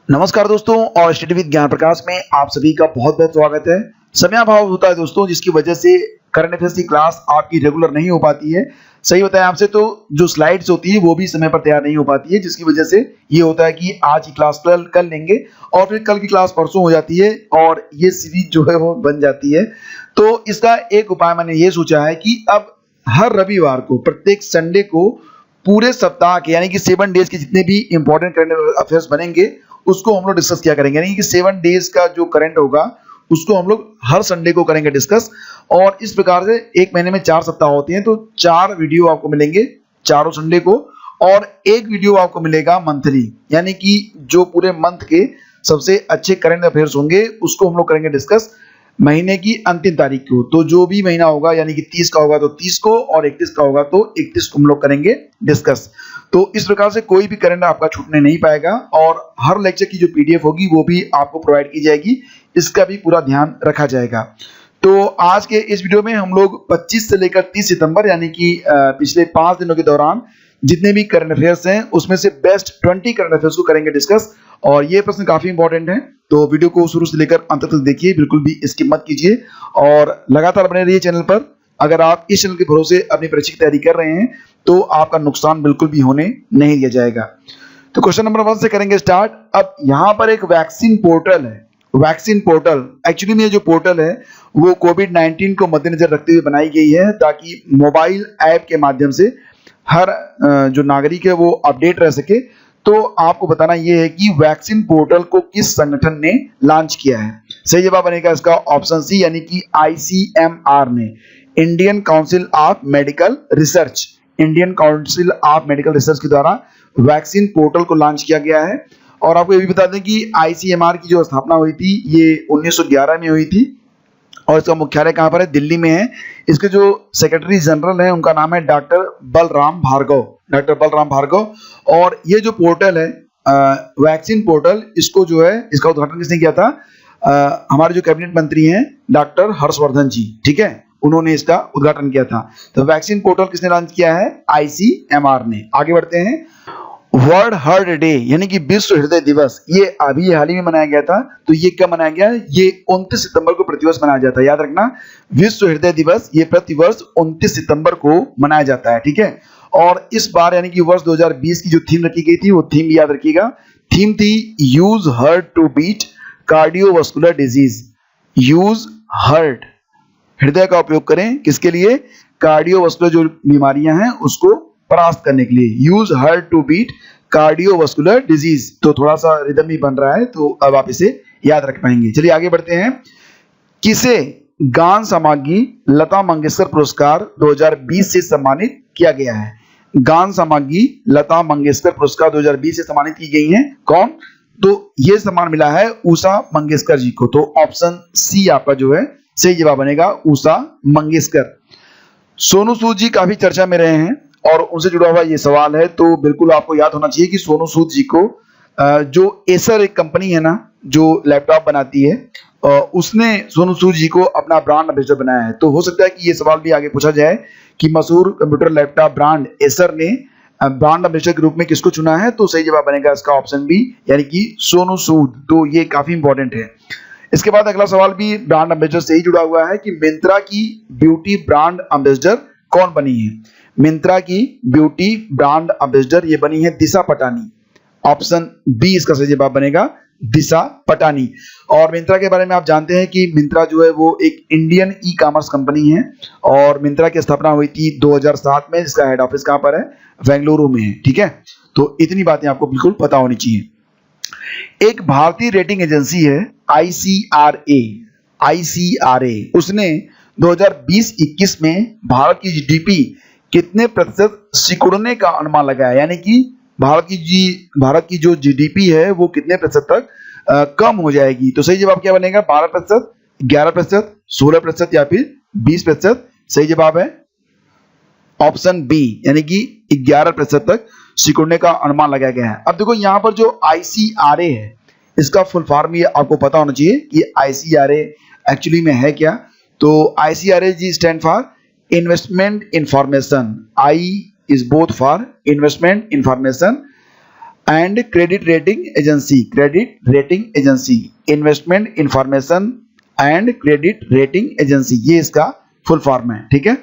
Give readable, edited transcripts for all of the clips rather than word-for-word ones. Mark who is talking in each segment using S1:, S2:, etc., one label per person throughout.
S1: नमस्कार दोस्तों और स्टडी विद ज्ञान प्रकाश में आप सभी का बहुत बहुत स्वागत है। समयाभाव होता है दोस्तों, जिसकी वजह से करंट अफेयर्स की क्लास आपकी रेगुलर नहीं हो पाती है। सही होता है आपसे, तो जो स्लाइड्स होती है वो भी समय पर तैयार नहीं हो पाती है, जिसकी वजह से ये होता है कि आज की क्लास कल लेंगे और फिर कल की क्लास परसों हो जाती है और ये सीरीज जो है वो बन जाती है। तो इसका एक उपाय मैंने ये सोचा है कि अब हर रविवार को, प्रत्येक संडे को, पूरे सप्ताह के यानी कि 7 डेज के जितने भी इंपॉर्टेंट करंट अफेयर्स बनेंगे उसको हम लोग डिस्कस किया करेंगे। यानी कि 7 डेज का जो करंट होगा उसको हम लोग हर संडे को करेंगे डिस्कस। और इस प्रकार से एक महीने में 4 सप्ताह होते हैं, तो 4 वीडियो आपको मिलेंगे चारों संडे को, और एक वीडियो आपको मिलेगा मंथली, यानी कि जो पूरे मंथ के सबसे अच्छे करंट अफेयर्स होंगे उसको हम लोग करेंगे डिस्कस महीने की अंतिम तारीख को। तो जो भी महीना होगा, यानी कि 30 का होगा तो 30 को, और 31 का होगा तो 31 को हम लोग करेंगे डिस्कस। तो इस प्रकार से कोई भी करंट आपका छूटने नहीं पाएगा, और हर लेक्चर की जो पीडीएफ होगी वो भी आपको प्रोवाइड की जाएगी, इसका भी पूरा ध्यान रखा जाएगा। तो आज के इस वीडियो में हम लोग 25 से लेकर 30 सितंबर यानी कि पिछले 5 दिनों के दौरान जितने भी करंट अफेयर्स हैं उसमें से बेस्ट 20 करंट अफेयर्स को करेंगे डिस्कस। और ये प्रश्न काफी इंपॉर्टेंट है, तो वीडियो को शुरू से लेकर अंत तक देखिए, बिल्कुल भी स्किप मत कीजिए और लगातार बने रहिए चैनल पर। अगर आप इस चैनल के भरोसे अपनी परीक्षा की तैयारी कर रहे हैं तो आपका नुकसान बिल्कुल भी होने नहीं दिया जाएगा। तो क्वेश्चन नंबर 1 से करेंगे स्टार्ट। अब यहाँ पर एक वैक्सीन पोर्टल है। वैक्सीन पोर्टल एक्चुअली में जो पोर्टल है वो कोविड-19 को मद्देनजर रखते हुए बनाई गई है, ताकि मोबाइल ऐप के माध्यम से हर जो नागरिक है वो अपडेट रह सके। तो आपको बताना ये है कि वैक्सीन पोर्टल को किस संगठन ने लॉन्च किया है। सही जवाब बनेगा इसका ऑप्शन सी, यानी कि आईसीएमआर ने, Indian council of medical research. Indian council of medical research के द्वारा वैक्सीन पोर्टल को लॉन्च किया गया है। और आपको ये भी बता दें कि आईसीएमआर की जो स्थापना हुई थी ये 1911 में हुई थी, और इसका मुख्यालय कहाँ पर है? दिल्ली में है। इसके जो सेक्रेटरी जनरल हैं उनका नाम है डॉक्टर बलराम भार्गव, डॉक्टर बलराम भार्गव। और ये जो पोर्टल है वैक्सीन पोर्टल, इसको जो है इसका उद्घाटन किसने किया था? हमारे जो कैबिनेट मंत्री हैं डॉक्टर हर्षवर्धन जी, ठीक है, उन्होंने इसका उद्घाटन किया था। तो वैक्सीन पोर्टल किसने लॉन्च किया है? आईसीएमआर ने। आगे बढ़ते हैं। वर्ल्ड हार्ट डे यानी कि विश्व हृदय दिवस, ये अभी हाल ही में मनाया गया था। तो ये कब मनाया गया? ये 29 सितंबर को प्रतिवर्ष मनाया जाता है। याद रखना, विश्व हृदय दिवस ये प्रतिवर्ष 29 सितंबर को मनाया जाता है, ठीक है। और इस बार यानी कि वर्ष 2020 की जो थीम रखी गई थी वो थीम भी याद रखिएगा। थीम थी use heart to beat cardiovascular disease. Use heart, हृदय का उपयोग करें किसके लिए? कार्डियोवास्कुलर जो बीमारियां हैं उसको परास्त करने के लिए। Use heart to beat cardiovascular disease. तो थोड़ा सा रिदम ही बन रहा है, तो अब आप इसे याद रख पाएंगे। चलिए आगे बढ़ते हैं। किसे गान समागी लता मंगेशकर पुरस्कार 2020 से सम्मानित किया गया है? गान समागी लता मंगेशकर पुरस्कार 2020 से सम्मानित की गई हैं। कौन? तो ये सम्मान मिला है उषा मंगेशकर जी को। तो ऑप्शन सी आपका जो है सही जवाब बनेगा, उषा मंगेशकर। सोनू सूद जी काफी चर्चा में रहे हैं और उनसे जुड़ा हुआ ये सवाल है, तो बिल्कुल आपको याद होना चाहिए कि सोनू सूद जी को जो एसर एक कंपनी है ना जो लैपटॉप बनाती है, उसने सोनू सूद जी को अपना ब्रांड एम्बेसडर बनाया है। तो हो सकता है कि ये सवाल भी आगे पूछा जाए कि मशहूर कंप्यूटर लैपटॉप ब्रांड एसर ने ब्रांड एम्बेसडर के रूप में किसको चुना है? तो सही जवाब बनेगा इसका ऑप्शन बी, यानी कि सोनू सूद। तो ये काफी इंपॉर्टेंट है। इसके बाद अगला सवाल भी ब्रांड एम्बेसडर से ही जुड़ा हुआ है कि मिंत्रा की ब्यूटी ब्रांड एम्बेसडर कौन बनी है? मिंत्रा की ब्यूटी ब्रांड एम्बेसडर ये बनी है दिशा पटानी। ऑप्शन बी इसका सही जवाब बनेगा, दिशा पटानी। और मिंत्रा के बारे में आप जानते हैं कि मिंत्रा जो है वो एक इंडियन ई कॉमर्स कंपनी है, और मिंत्रा की स्थापना हुई थी 2007 में, जिसका हेड ऑफिस कहां पर है? बेंगलुरु में है, ठीक है। तो इतनी बातें आपको बिल्कुल पता होनी चाहिए। एक भारतीय रेटिंग एजेंसी है आईसीआरए, उसने 2020-21 में भारत की जीडीपी कितने प्रतिशत सिकुड़ने का अनुमान लगाया? यानी कि भारत की जो जीडीपी है वो कितने प्रतिशत तक कम हो जाएगी? तो सही जवाब क्या बनेगा? 12%, 11%, 16% या फिर 20%? सही जवाब है ऑप्शन बी, यानी कि 11% तक सिकुड़ने का अनुमान लगाया गया है। अब देखो यहाँ पर जो आईसीआरए है इसका फुल फॉर्म ये आपको पता होना चाहिए कि आईसीआरए एक्चुअली में है क्या। तो आईसीआरए जी stand for investment information. I is both for investment information and credit rating agency, investment information and credit rating agency, ये इसका फुल फॉर्म है। ठीक है,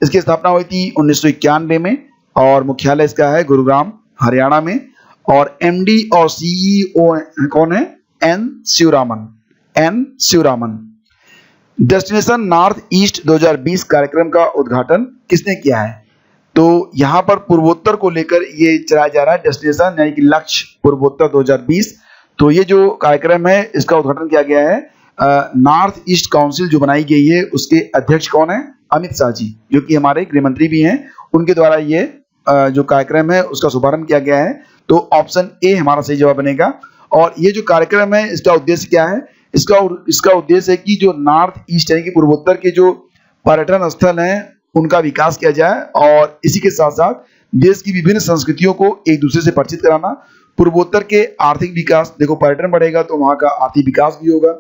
S1: इसकी स्थापना हुई थी 1991 में और मुख्यालय इसका है गुरुग्राम हरियाणा में। और एमडी और सीईओ कौन है? N Shivaraman. Destination north east 2020 कार्यक्रम का उद्घाटन किसने किया है? तो यहाँ पर पूर्वोत्तर को लेकर ये चलाया जा रहा है डेस्टिनेशन यानी कि लक्ष्य पूर्वोत्तर 2020। तो ये जो कार्यक्रम है इसका उद्घाटन किया गया है नॉर्थ ईस्ट काउंसिल जो बनाई गई है उसके अध्यक्ष कौन है? अमित शाह जी, जो कि हमारे गृह मंत्री भी हैं, उनके द्वारा ये जो कार्यक्रम है उसका शुभारंभ किया गया है। तो ऑप्शन ए हमारा सही जवाब बनेगा। और ये जो कार्यक्रम है इसका उद्देश्य क्या है? इसका उद्देश्य है कि जो नॉर्थ ईस्ट यानी कि पूर्वोत्तर के जो पर्यटन स्थल हैं उनका विकास किया जाए और इसी के साथ साथ देश की विभिन्न संस्कृतियों को एक दूसरे से परिचित कराना। पूर्वोत्तर के आर्थिक विकास, देखो पर्यटन बढ़ेगा तो वहाँ का आर्थिक विकास भी होगा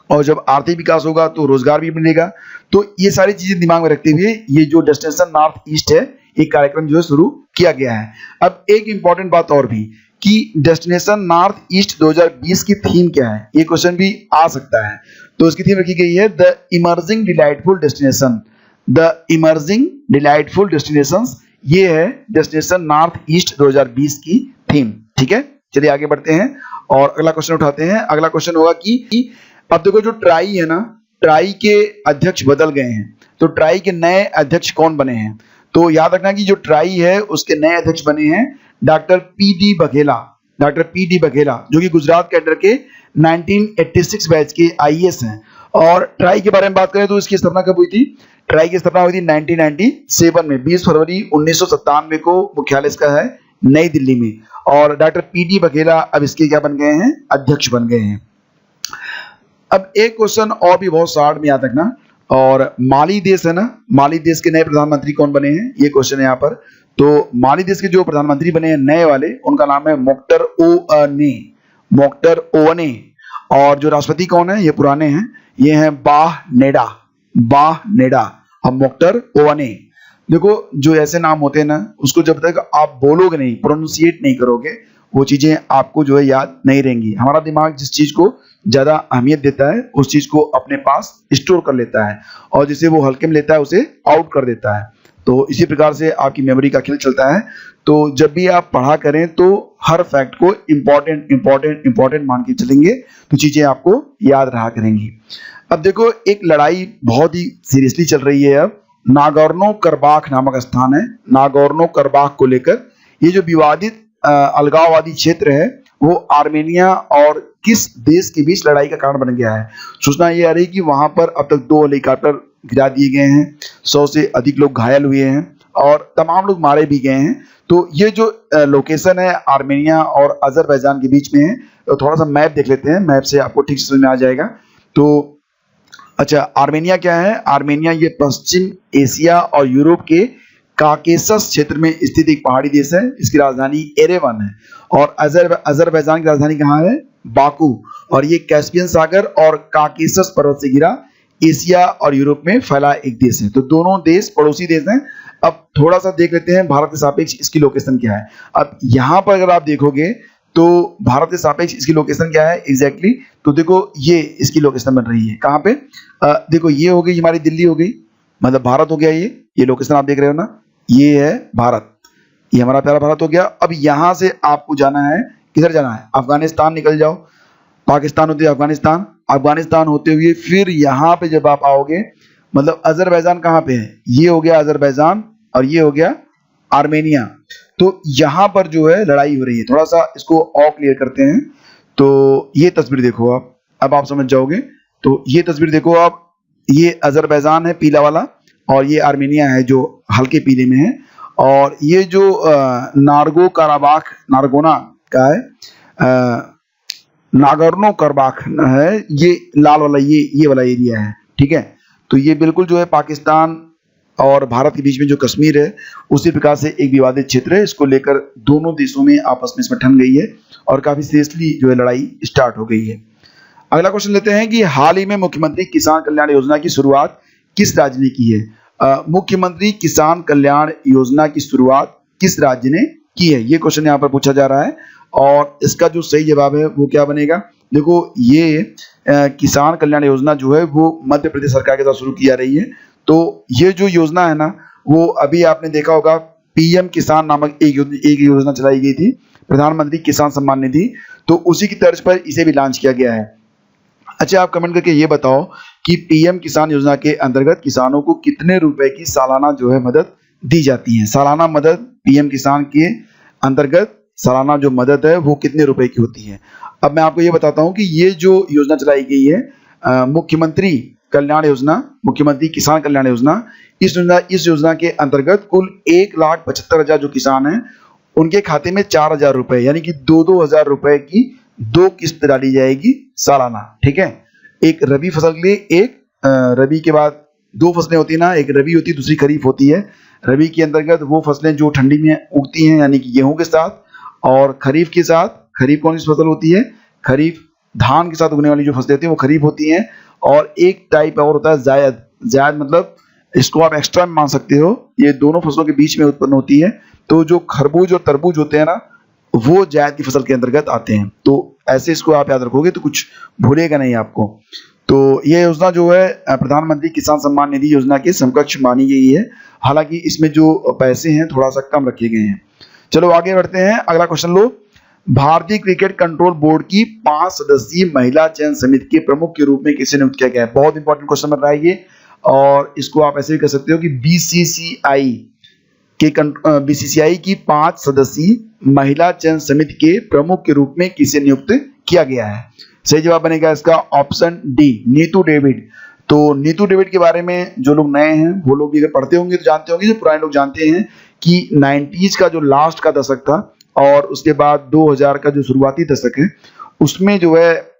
S1: और जब आर्थिक विकास होगा तो रोजगार भी मिलेगा। तो ये सारी चीजें दिमाग में रखते हुए ये जो डेस्टिनेशन नॉर्थ ईस्ट है एक कार्यक्रम जो है शुरू किया गया है। अब एक इंपॉर्टेंट बात और भी कि डेस्टिनेशन नॉर्थ ईस्ट 2020 की थीम क्या है? ये क्वेश्चन भी आ सकता है। तो इसकी थीम रखी गई है द इमर्जिंग डिलाइटफुल डेस्टिनेशंस। ये है डेस्टिनेशन नॉर्थ ईस्ट 2020 की थीम। ठीक है, चलिए आगे बढ़ते हैं और अगला क्वेश्चन उठाते हैं। अगला क्वेश्चन होगा कि अब देखो जो ट्राई है ना, ट्राई के अध्यक्ष बदल गए हैं, तो ट्राई के नए अध्यक्ष कौन बने हैं? तो याद रखना कि जो ट्राई है उसके नए अध्यक्ष बने हैं डॉक्टर पी डी बघेला जो कि गुजरात कैडर के 1986 बैच के आईएएस हैं। और ट्राई के बारे में बात करें तो इसकी स्थापना कब हुई थी? ट्राई की स्थापना हुई थी 1997 में, 20 फरवरी 1997 को मुख्यालय इसका है नई दिल्ली में। और डॉक्टर पी डी बघेला अब इसके क्या बन गए हैं? अध्यक्ष बन गए हैं। अब एक क्वेश्चन और भी बहुत शार्ट में याद रखना, और माली देश है ना, माली देश के नए प्रधानमंत्री कौन बने हैं? ये क्वेश्चन है यहाँ पर। तो माली देश के जो प्रधानमंत्री बने हैं नए वाले, उनका नाम है मोक्टर ओवने। और जो राष्ट्रपति कौन है? ये पुराने हैं, ये हैं बाह नेडा और मोक्टर ओवने। देखो जो ऐसे नाम होते हैं ना उसको जब तक आप बोलोगे नहीं, प्रोनाउंसिएट नहीं करोगे, वो चीजें आपको जो है याद नहीं रहेंगी। हमारा दिमाग जिस चीज को ज्यादा अहमियत देता है उस चीज को अपने पास स्टोर कर लेता है और जिसे वो हल्के में लेता है उसे आउट कर देता है। तो इसी प्रकार से आपकी मेमोरी का खेल चलता है। तो जब भी आप पढ़ा करें तो हर फैक्ट को इंपॉर्टेंट मान के चलेंगे तो चीजें आपको याद रहा करेंगी। अब देखो एक लड़ाई बहुत ही सीरियसली चल रही है। अब नागोर्नो करबाख नामक स्थान है, नागोर्नो करबाख को लेकर ये जो विवादित अलगाववादी क्षेत्र है वो आर्मेनिया और किस देश के बीच लड़ाई का कारण बन गया है? सूचना ये आ रही कि वहां पर अब तक 2 हेलीकॉप्टर गिरा दिए गए हैं, 100 से अधिक लोग घायल हुए हैं और तमाम लोग मारे भी गए हैं। तो ये जो लोकेशन है आर्मेनिया और अजरबैजान के बीच में है। तो थोड़ा सा मैप देख लेते हैं, मैप से आपको ठीक से समझ में आ जाएगा। तो अच्छा, आर्मेनिया क्या है? आर्मेनिया ये पश्चिम एशिया और यूरोप के काकेसस क्षेत्र में स्थित एक पहाड़ी देश है। इसकी राजधानी एरेवन है। और अजरबैजान की राजधानी कहाँ है? बाकू। और ये कैस्पियन सागर और काकेसस पर्वत से घिरा एशिया और यूरोप में फैला एक देश है। तो दोनों देश पड़ोसी देश हैं। अब थोड़ा सा देख लेते हैं भारत के सापेक्ष इसकी लोकेशन क्या है। अब यहाँ पर अगर आप देखोगे तो भारत के सापेक्ष इसकी लोकेशन क्या है एग्जैक्टली? तो देखो ये इसकी लोकेशन बन रही है कहाँ पे? देखो ये हो गई हमारी दिल्ली हो गई, मतलब भारत हो गया। ये लोकेशन आप देख रहे हो ना, ये है भारत, ये हमारा प्यारा भारत हो गया। अब यहाँ से आपको जाना है, किधर जाना है? अफगानिस्तान निकल जाओ, पाकिस्तान होते हुए अफगानिस्तान, अफगानिस्तान होते हुए फिर यहाँ पे जब आप आओगे, मतलब अजरबैजान कहाँ पे है? ये हो गया अजरबैजान और ये हो गया आर्मेनिया। तो यहाँ पर जो है लड़ाई हो रही है। थोड़ा सा इसको और क्लियर करते हैं। तो ये तस्वीर देखो आप, अब आप समझ जाओगे। तो ये तस्वीर देखो आप, ये अजरबैजान है पीला वाला और ये आर्मेनिया है जो हल्के पीले में है। और ये जो नारगो काराबाख नारगोना का है, नागोर्नो करबाख है, ये लाल वाला ये वाला एरिया है। ठीक है, तो ये बिल्कुल जो है पाकिस्तान और भारत के बीच में जो कश्मीर है उसी प्रकार से एक विवादित क्षेत्र है। इसको लेकर दोनों देशों में आपस में इसमें ठन गई है और काफी सीरियसली जो है लड़ाई स्टार्ट हो गई है। अगला क्वेश्चन लेते हैं कि हाल ही में मुख्यमंत्री किसान कल्याण योजना की शुरुआत किस राज्य ने की है? मुख्यमंत्री किसान कल्याण योजना की शुरुआत किस राज्य ने की है? ये क्वेश्चन यहाँ पर पूछा जा रहा है। और इसका जो सही जवाब है वो क्या बनेगा? देखो ये किसान कल्याण योजना जो है वो मध्य प्रदेश सरकार के द्वारा शुरू की जा रही है। तो ये जो योजना है ना, वो अभी आपने देखा होगा पीएम किसान नामक एक योजना चलाई गई थी, प्रधानमंत्री किसान सम्मान निधि, तो उसी की तर्ज पर इसे भी लॉन्च किया गया है। अच्छा, आप कमेंट करके ये बताओ कि पीएम किसान योजना के अंतर्गत किसानों को कितने रुपए की सालाना जो है मदद दी जाती है? सालाना मदद पीएम किसान के अंतर्गत सालाना जो मदद है वो कितने रुपए की होती है? अब मैं आपको ये बताता हूँ कि ये जो योजना चलाई गई है मुख्यमंत्री कल्याण योजना, मुख्यमंत्री किसान कल्याण योजना, इस योजना के अंतर्गत कुल 1,75,000 जो किसान हैं उनके खाते में 4,000 रुपए यानी कि 2,000 रुपए की 2 किस्त डाली जाएगी सालाना। ठीक है, एक रबी फसल के लिए, एक रबी के बाद 2 फसलें होती है ना, एक रबी होती है दूसरी खरीफ होती है। रबी के अंतर्गत वो फसलें जो ठंडी में उगती हैं यानी कि गेहूं के साथ, और खरीफ के साथ, खरीफ कौन सी फसल होती है? खरीफ धान के साथ उगने वाली जो फसलें होती हैं वो खरीफ होती हैं। और एक टाइप और होता है जायद। जायद मतलब इसको आप एक्स्ट्रा में मान सकते हो, ये दोनों फसलों के बीच में उत्पन्न होती है। तो जो खरबूज और तरबूज होते हैं ना, वो जायद की फसल के अंतर्गत आते हैं। तो ऐसे इसको आप याद रखोगे तो कुछ भूलेगा नहीं आपको। तो ये योजना जो है प्रधानमंत्री किसान सम्मान निधि योजना के समकक्ष मानी गई है, हालांकि इसमें जो पैसे हैं थोड़ा सा कम रखे गए हैं। चलो आगे बढ़ते हैं, अगला क्वेश्चन लो। भारतीय क्रिकेट कंट्रोल बोर्ड की 5 सदस्यीय महिला चयन समिति के प्रमुख के रूप में किसे नियुक्त किया गया है? बहुत इंपॉर्टेंट क्वेश्चन बन रहा है ये, और इसको आप ऐसे भी कर सकते हो कि बीसीसीआई की 5 सदस्यीय महिला चयन समिति के प्रमुख के रूप में किसे नियुक्त किया गया है? सही जवाब बनेगा इसका ऑप्शन डी, नीतू डेविड। तो नीतू डेविड के बारे में जो लोग नए हैं वो लोग भी अगर पढ़ते होंगे तो जानते होंगे, जो पुराने लोग जानते हैं कि 90s का जो लास्ट का दशक था और उसके बाद 2000 का जो शुरुआती दशक है, उसमें जो है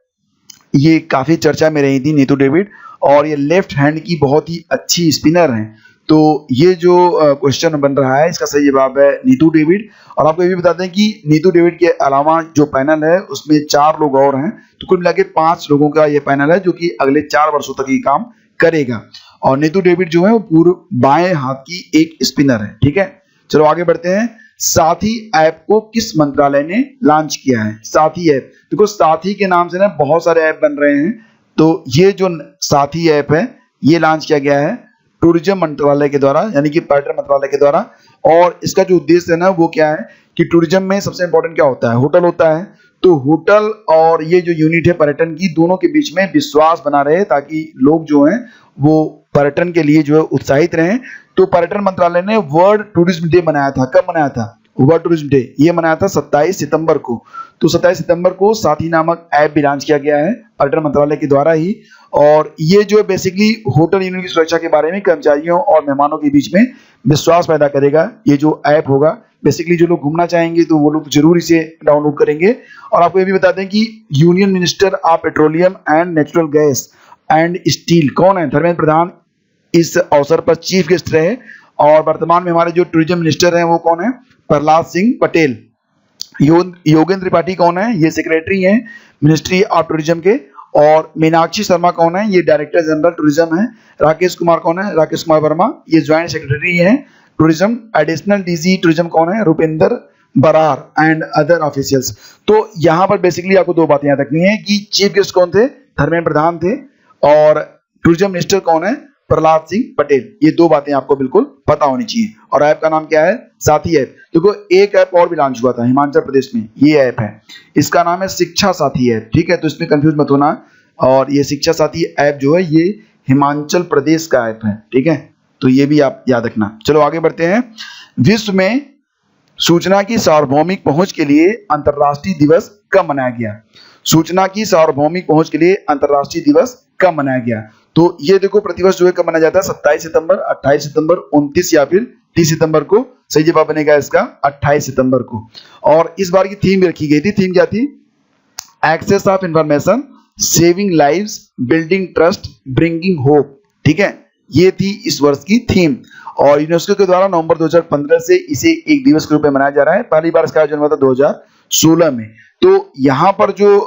S1: ये काफी चर्चा में रही थी नीतू डेविड, और ये लेफ्ट हैंड की बहुत ही अच्छी स्पिनर हैं। तो ये जो क्वेश्चन बन रहा है इसका सही जवाब है नीतू डेविड। और आपको ये भी बताते हैं कि नीतू डेविड के अलावा जो पैनल है उसमें 4 लोग और हैं, तो कुल मिला के 5 लोगों का ये पैनल है जो कि अगले 4 वर्षों तक ये काम करेगा। और नीतू डेविड जो है वो पूर्व बाएं हाथ की एक स्पिनर है। ठीक है, चलो आगे बढ़ते हैं। साथी ऐप को किस मंत्रालय ने लॉन्च किया है? साथी ऐप, देखो साथी के नाम से ना बहुत सारे ऐप बन रहे हैं, तो ये जो साथी ऐप है ये लॉन्च किया गया है टूरिज्म मंत्रालय के द्वारा, यानी कि पर्यटन मंत्रालय के द्वारा। और इसका जो उद्देश्य है ना वो क्या है कि टूरिज्म में सबसे इंपॉर्टेंट क्या होता है? होटल होता है। तो होटल और ये जो यूनिट है पर्यटन की, दोनों के बीच में विश्वास बना रहे ताकि लोग जो हैं वो पर्यटन के लिए जो है उत्साहित रहें। तो पर्यटन मंत्रालय ने वर्ल्ड टूरिज्म डे मनाया था। कब मनाया था वर्ल्ड टूरिज्म डे? ये मनाया था 27 सितंबर को। तो 27 सितंबर को साथी नामक ऐप भी लॉन्च किया गया है पर्यटन मंत्रालय के द्वारा ही। और ये जो है बेसिकली होटल यूनिट की सुरक्षा के बारे में कर्मचारियों और मेहमानों के बीच में विश्वास पैदा करेगा। ये जो ऐप होगा बेसिकली जो लोग घूमना चाहेंगे तो वो लोग जरूर इसे डाउनलोड करेंगे। और आपको ये भी बता दें कि union minister of petroleum and natural gas and steel कौन है? धर्मेंद्र प्रधान इस अवसर पर चीफ गेस्ट रहे। और वर्तमान में हमारे जो टूरिज्म मिनिस्टर हैं वो कौन है? प्रहलाद सिंह पटेल। योगेंद्र त्रिपाठी कौन है? ये सेक्रेटरी हैं मिनिस्ट्री ऑफ टूरिज्म के। और मीनाक्षी शर्मा कौन है? ये डायरेक्टर जनरल टूरिज्म है। राकेश कुमार कौन है? राकेश कुमार वर्मा, ये ज्वाइंट सेक्रेटरी हैं टूरिज्म। एडिशनल डीजी टूरिज्म कौन है? Rupendra Brar and other officials. तो यहाँ पर बेसिकली आपको 2 बातें याद रखनी है कि चीफ गेस्ट कौन थे? धर्मेंद्र प्रधान थे। और टूरिज्म मिनिस्टर कौन है? प्रहलाद सिंह पटेल। ये 2 बातें आपको बिल्कुल पता होनी चाहिए। और ऐप का नाम क्या है? साथी ऐप। देखो एक ऐप और भी लॉन्च हुआ था हिमाचल प्रदेश में, ये ऐप है, इसका नाम है शिक्षा साथी ऐप। ठीक है, तो इसमें कंफ्यूज मत होना। और ये शिक्षा साथी ऐप जो है ये हिमाचल प्रदेश का ऐप है। ठीक है, तो ये भी आप याद रखना। चलो आगे बढ़ते हैं। विश्व में सूचना की सार्वभौमिक पहुंच के लिए अंतर्राष्ट्रीय दिवस कब मनाया गया? सूचना की सार्वभौमिक पहुंच के लिए अंतर्राष्ट्रीय दिवस कब मनाया गया? तो ये देखो प्रतिवर्ष जो है कब मनाया जाता है? 27 सितंबर, 28 सितंबर, 29 या फिर 30 सितंबर को। सही जवाब बनेगा इसका 28 सितंबर को। और इस बार की थीम भी रखी गई थी। थीम क्या थी? Access of information, saving lives, building trust, bringing hope. ठीक है, ये थी इस वर्ष की थीम। और यूनेस्को के द्वारा नवंबर 2015 से इसे एक दिवस के रूप में मनाया जा रहा है। पहली बार इसका आयोजन हुआ था 2016 में। तो यहाँ पर जो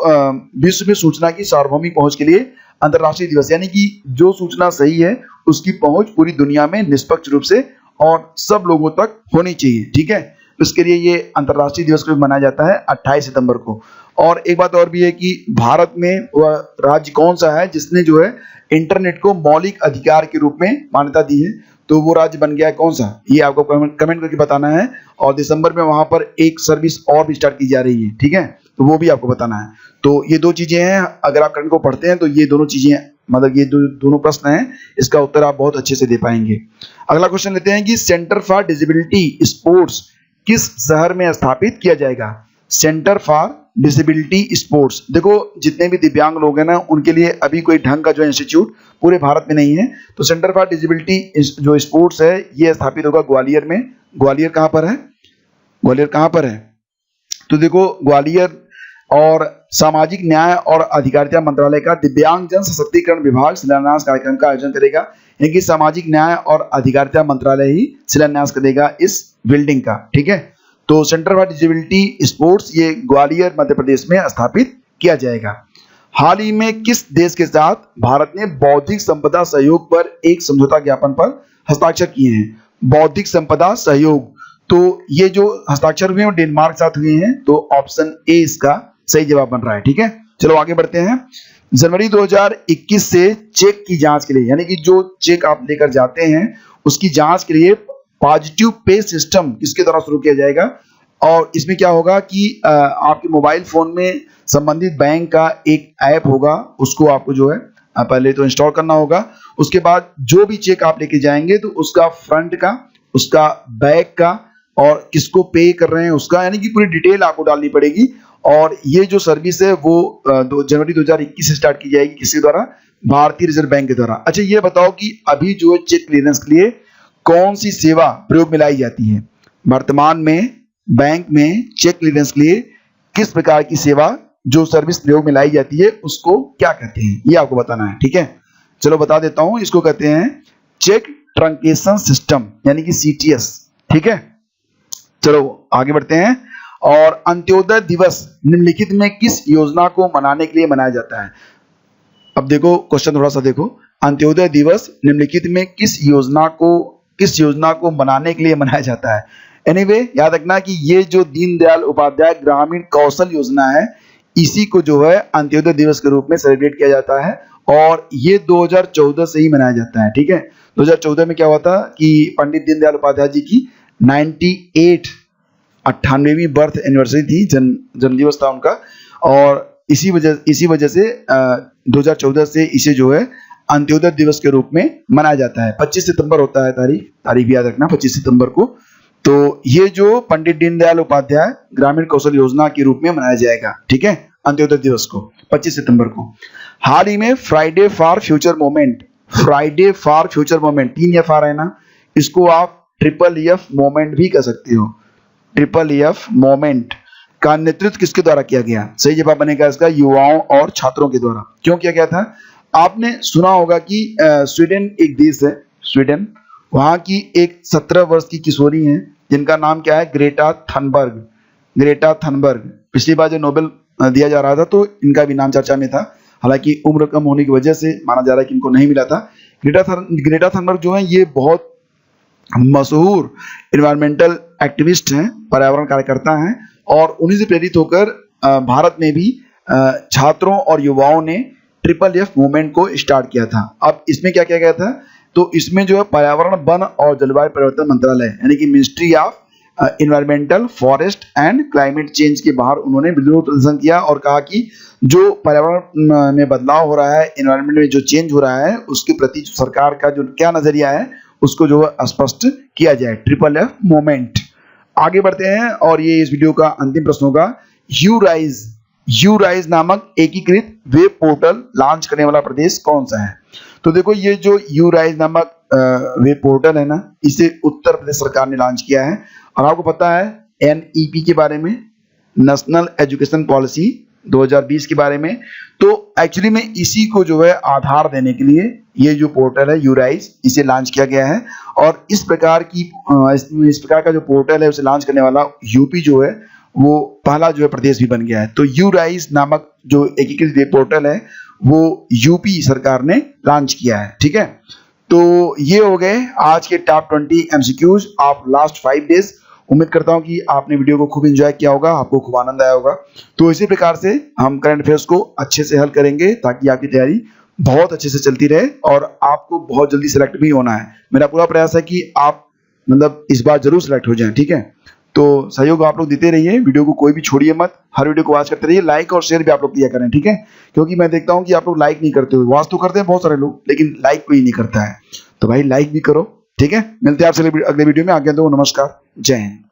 S1: विश्व में सूचना की सार्वभौमिक पहुंच के लिए अंतर्राष्ट्रीय दिवस, यानी कि जो सूचना सही है उसकी पहुंच पूरी दुनिया में निष्पक्ष रूप से और सब लोगों तक होनी चाहिए। ठीक है, इसके लिए ये अंतर्राष्ट्रीय दिवस को भी मनाया जाता है 28 सितंबर को। और एक बात और भी है कि भारत में वह राज्य कौन सा है जिसने जो है इंटरनेट को मौलिक अधिकार के रूप में मान्यता दी है, तो वो राज्य बन गया है कौन सा, ये आपको कमेंट करके बताना है। और दिसंबर में वहां पर एक सर्विस और भी स्टार्ट की जा रही है, ठीक है, तो वो भी आपको बताना है। तो ये दो चीजें हैं, अगर आप करंट को पढ़ते हैं तो ये दोनों चीजें, मतलब ये दोनों प्रश्न हैं, इसका उत्तर आप बहुत अच्छे से दे पाएंगे। अगला क्वेश्चन लेते हैं कि सेंटर फॉर डिसेबिलिटी स्पोर्ट्स किस शहर में स्थापित किया जाएगा। सेंटर फॉर डिसेबिलिटी स्पोर्ट्स, देखो जितने भी दिव्यांग लोग हैं ना, उनके लिए अभी कोई ढंग का जो इंस्टीट्यूट पूरे भारत में नहीं है। तो सेंटर फॉर डिसेबिलिटी जो स्पोर्ट्स है ये स्थापित होगा ग्वालियर में। ग्वालियर कहाँ पर है, ग्वालियर कहाँ पर है, तो देखो ग्वालियर और सामाजिक न्याय और अधिकारिता मंत्रालय का दिव्यांगजन सशक्तिकरण विभाग शिलान्यास कार्यक्रम का आयोजन करेगा। यानी कि सामाजिक न्याय और अधिकारिता मंत्रालय ही शिलान्यास करेगा इस बिल्डिंग का, ठीक है। तो सेंटर फॉर डिसेबिलिटी स्पोर्ट्स ये ग्वालियर मध्य प्रदेश में स्थापित किया जाएगा। हाल ही में किस देश के साथ भारत ने बौद्धिक संपदा सहयोग पर एक समझौता ज्ञापन पर हस्ताक्षर किए हैं। बौद्धिक संपदा सहयोग, तो ये जो हस्ताक्षर हुए हैं डेनमार्क के साथ हुए हैं, तो ऑप्शन ए इसका सही जवाब बन रहा है, ठीक है। चलो आगे बढ़ते हैं। जनवरी 2021 से चेक की जांच के लिए, यानी कि जो चेक आप लेकर जाते हैं उसकी जांच के लिए पॉजिटिव पे सिस्टम किसके द्वारा शुरू किया जाएगा। और इसमें क्या होगा कि आपके मोबाइल फोन में संबंधित बैंक का एक ऐप होगा, उसको आपको जो है पहले तो इंस्टॉल करना होगा। उसके बाद जो भी चेक आप लेके जाएंगे तो उसका फ्रंट का, उसका बैक का और किसको पे कर रहे हैं उसका, यानी कि पूरी डिटेल आपको डालनी पड़ेगी। और ये जो सर्विस है वो जनवरी 2021 से स्टार्ट की जाएगी, किसके द्वारा, भारतीय रिजर्व बैंक के द्वारा। अच्छा ये बताओ कि अभी जो है चेक क्लियरेंस के लिए कौन सी सेवा प्रयोग में लाई जाती है। वर्तमान में बैंक में चेक क्लियरेंस के लिए किस प्रकार की सेवा जो सर्विस प्रयोग में लाई जाती है उसको क्या कहते हैं, ये आपको बताना है, ठीक है। चलो बता देता हूं, इसको कहते हैं चेक ट्रंकेशन सिस्टम, यानी कि सीटीएस, ठीक है। चलो आगे बढ़ते हैं। और अंत्योदय दिवस निम्नलिखित में किस योजना को मनाने के लिए मनाया जाता है। अब देखो क्वेश्चन थोड़ा सा देखो, अंत्योदय दिवस निम्नलिखित में किस योजना को मनाने के लिए मनाया जाता है। एनीवे याद रखना कि ये जो दीनदयाल उपाध्याय ग्रामीण कौशल योजना है, इसी को जो है अंत्योदय दिवस के रूप में सेलिब्रेट किया जाता है और ये 2014 से ही मनाया जाता है, ठीक है। 2014 में क्या हुआ था कि पंडित दीनदयाल उपाध्याय जी की 98वीं बर्थ एनिवर्सरी थी, जन्म दिवस था उनका। और इसी वजह से 2014 से इसे जो है अंत्योदय दिवस के रूप में मनाया जाता है। 25 सितंबर होता है तारीख भी याद रखना, 25 सितंबर को। तो ये जो पंडित दीनदयाल उपाध्याय ग्रामीण कौशल योजना के रूप में मनाया जाएगा, ठीक है, अंत्योदय दिवस को 25 सितंबर को। हाल ही में Friday for future movement, 3 F आ रहा है ना, इसको आप FFF मूवमेंट भी कह सकते हो। FFF मूवमेंट का नेतृत्व किसके द्वारा किया गया। सही जवाब बनेगा इसका युवाओं और छात्रों के द्वारा। क्यों किया गया था, आपने सुना होगा कि स्वीडन एक देश है, स्वीडन, वहां की एक 17 वर्ष की किशोरी है जिनका नाम क्या है, ग्रेटा थनबर्ग। पिछली बार जो नोबेल दिया जा रहा था तो इनका भी नाम चर्चा में था, हालांकि उम्र कम होने की वजह से माना जा रहा है कि इनको नहीं मिला था। ग्रेटा थनबर्ग जो है ये बहुत मशहूर इन्वायरमेंटल एक्टिविस्ट हैं, पर्यावरण कार्यकर्ता हैं, और उन्हीं से प्रेरित होकर भारत में भी छात्रों और युवाओं ने FFF मूवमेंट को स्टार्ट किया था। अब इसमें क्या किया गया था, तो इसमें जो है पर्यावरण, वन और जलवायु परिवर्तन मंत्रालय, यानी कि ministry of environmental, forest and climate change के बाहर उन्होंने विरोध प्रदर्शन किया और कहा कि जो पर्यावरण में बदलाव हो रहा है, इन्वायरमेंट में जो चेंज हो रहा है, उसके प्रति सरकार का जो क्या नजरिया है उसको जो है स्पष्ट किया जाए, FFF मूवमेंट। आगे बढ़ते हैं और ये इस वीडियो का अंतिम प्रश्न होगा। यूराइज नामक एकीकृत वेब पोर्टल लॉन्च करने वाला प्रदेश कौन सा है। तो देखो ये जो यूराइज नामक वेब पोर्टल है ना, इसे उत्तर प्रदेश सरकार ने लॉन्च किया है। और आपको पता है NEP के बारे में, नेशनल एजुकेशन पॉलिसी 2020 के बारे में, तो एक्चुअली में इसी को जो है आधार देने के लिए ये जो पोर्टल है यूराइज, इसे लॉन्च किया गया है। और इस प्रकार का जो पोर्टल है उसे लॉन्च करने वाला यूपी जो है वो पहला जो है प्रदेश भी बन गया है। तो यूराइज नामक जो एकीकृत वेब पोर्टल है वो यूपी सरकार ने लॉन्च किया है, ठीक है। तो ये हो गए आज के top 20 MCQs of last 5 days. उम्मीद करता हूं कि आपने वीडियो को खूब एंजॉय किया होगा, आपको खूब आनंद आया होगा। तो इसी प्रकार से हम करंट अफेयर्स को अच्छे से हल करेंगे ताकि आपकी तैयारी बहुत अच्छे से चलती रहे और आपको बहुत जल्दी सिलेक्ट भी होना है। मेरा पूरा प्रयास है कि आप मतलब इस बार जरूर सिलेक्ट हो जाएं, ठीक है। तो सहयोग आप लोग देते रहिए, वीडियो को कोई भी छोड़िए मत, हर वीडियो को वॉच करते रहिए, लाइक और शेयर भी आप लोग किया करें, ठीक है। क्योंकि मैं देखता हूं कि आप लोग लाइक नहीं करते हो, वॉच तो करते हैं बहुत सारे लोग, लेकिन लाइक कोई नहीं करता है। तो भाई लाइक भी करो, ठीक है। मिलते हैं आपसे अगले वीडियो में, आज्ञा दो, नमस्कार, जय हिंद।